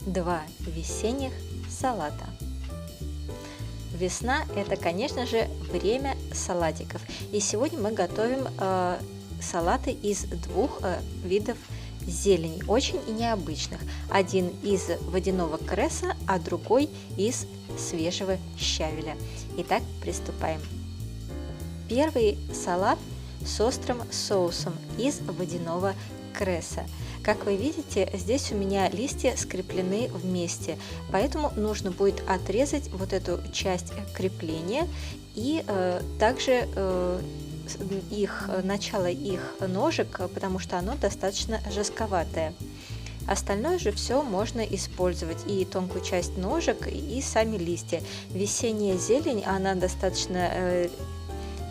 Два весенних салата. Весна – это, конечно же, время салатиков. И сегодня мы готовим салаты из двух видов зелени, очень необычных. Один из водяного кресса, а другой из свежего щавеля. Итак, приступаем. Первый салат с острым соусом из водяного кресса. Как вы видите, здесь у меня листья скреплены вместе, поэтому нужно будет отрезать вот эту часть крепления и также начало их ножек, потому что оно достаточно жестковатое. Остальное же все можно использовать, и тонкую часть ножек, и сами листья. Весенняя зелень, она достаточно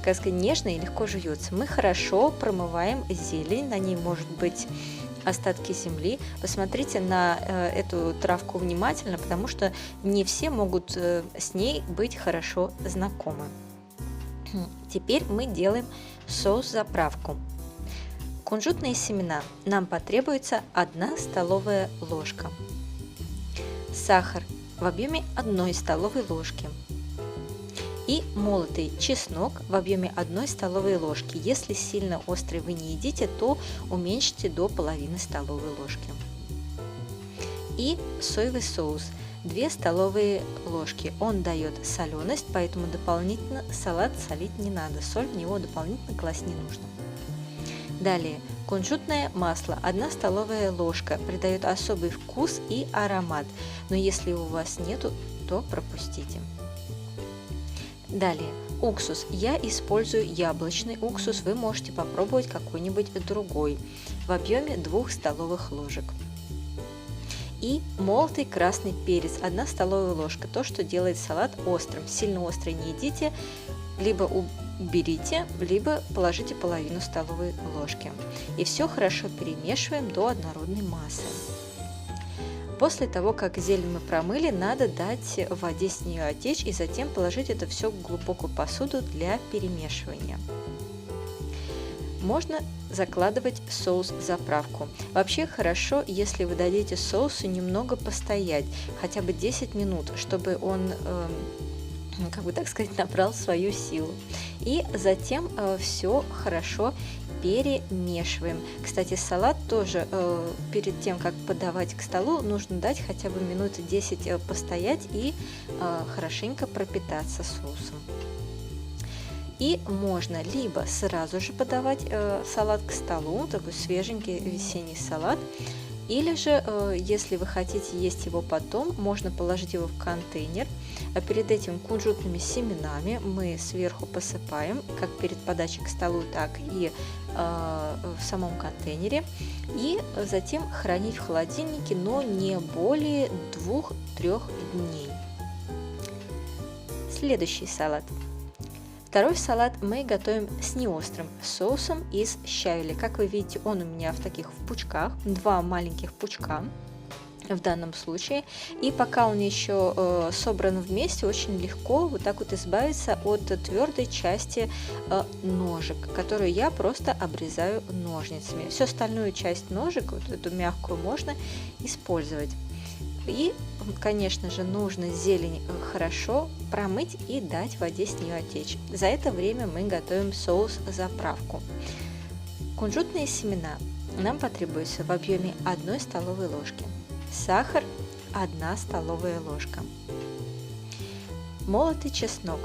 как сказать, нежная и легко жуется. Мы хорошо промываем зелень, на ней может быть остатки земли. Посмотрите на эту травку внимательно, потому что не все могут с ней быть хорошо знакомы. Теперь мы делаем соус-заправку. Кунжутные семена. Нам потребуется 1 столовая ложка. Сахар в объеме 1 столовой ложки. И молотый чеснок в объеме 1 столовой ложки. Если сильно острый вы не едите, то уменьшите до половины столовой ложки. И соевый соус 2 столовые ложки. Он дает соленость, поэтому дополнительно салат солить не надо. Соль в него дополнительно класть не нужно. Далее кунжутное масло 1 столовая ложка придает особый вкус и аромат, но если у вас нету, то пропустите. Далее уксус. Я использую яблочный уксус, вы можете попробовать какой-нибудь другой в объеме 2 столовых ложек. И молотый красный перец 1 столовая ложка, то, что делает салат острым. Сильно острый не едите, либо уберите, либо положите половину столовой ложки. И все хорошо перемешиваем до однородной массы. После того, как зелень мы промыли, надо дать воде с нее отечь и затем положить это все в глубокую посуду для перемешивания. Можно закладывать соус-заправку. Вообще хорошо, если вы дадите соусу немного постоять, хотя бы 10 минут, чтобы он, как бы так сказать, набрал свою силу. И затем все хорошо перемешиваем. Кстати, салат тоже перед тем, как подавать к столу, нужно дать хотя бы минут 10 постоять и хорошенько пропитаться соусом. И можно либо сразу же подавать салат к столу, такой свеженький весенний салат, или же, если вы хотите есть его потом, можно положить его в контейнер. А перед этим кунжутными семенами мы сверху посыпаем, как перед подачей к столу, так и в самом контейнере. И затем хранить в холодильнике, но не более 2-3 дней. Следующий салат. Второй салат мы готовим с неострым соусом из щавеля. Как вы видите, он у меня в таких пучках, 2 маленьких пучка в данном случае. И пока он еще собран вместе, очень легко вот так вот избавиться от твердой части ножек, которую я просто обрезаю ножницами. Всю остальную часть ножек, вот эту мягкую, можно использовать. И, конечно же, нужно зелень хорошо промыть и дать воде с нее отечь. За это время мы готовим соус-заправку. Кунжутные семена нам потребуется в объеме 1 столовой ложки. Сахар 1 столовая ложка. Молотый чеснок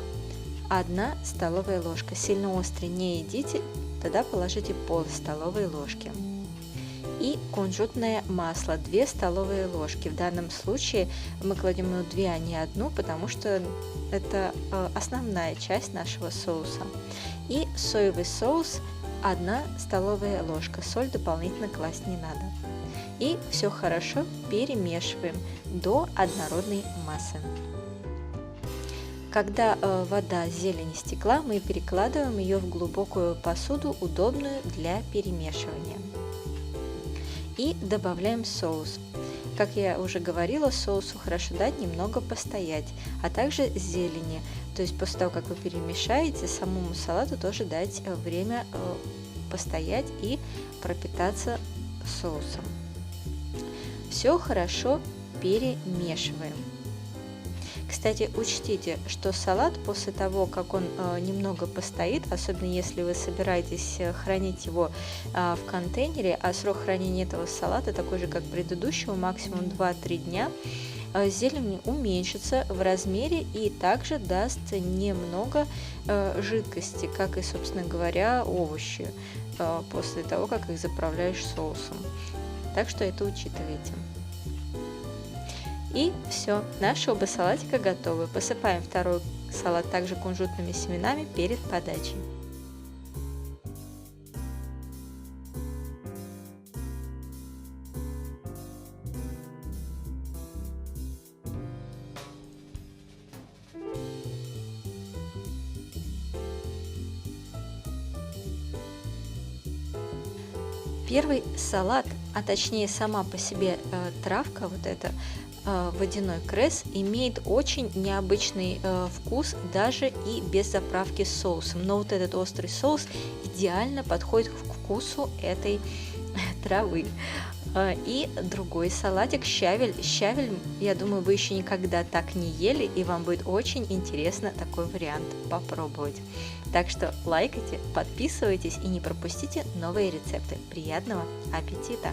1 столовая ложка. Сильно острый не едите, тогда положите пол столовой ложки. И кунжутное масло 2 столовые ложки. В данном случае мы кладем 2, а не 1, потому что это основная часть нашего соуса. И соевый соус 1 столовая ложка. Соль дополнительно класть не надо. И все хорошо перемешиваем до однородной массы. Когда вода зелени стекла, мы перекладываем ее в глубокую посуду, удобную для перемешивания. И добавляем соус. Как я уже говорила, соусу хорошо дать немного постоять, а также зелени. То есть после того, как вы перемешаете, самому салату тоже дать время постоять и пропитаться соусом. Все хорошо перемешиваем. Кстати, учтите, что салат после того, как он немного постоит, особенно если вы собираетесь хранить его в контейнере, а срок хранения этого салата такой же, как предыдущего, максимум 2-3 дня, зелень уменьшится в размере и также даст немного жидкости, как и, собственно говоря, овощи после того, как их заправляешь соусом. Так что это учитывайте. И все, наши оба салатика готовы. Посыпаем второй салат также кунжутными семенами перед подачей. Первый салат, а точнее сама по себе травка, вот эта водяной кресс, имеет очень необычный вкус даже и без заправки соусом. Но вот этот острый соус идеально подходит к вкусу этой травы. И другой салатик щавель. Щавель, я думаю, вы еще никогда так не ели, и вам будет очень интересно такой вариант попробовать. Так что лайкайте, подписывайтесь и не пропустите новые рецепты. Приятного аппетита!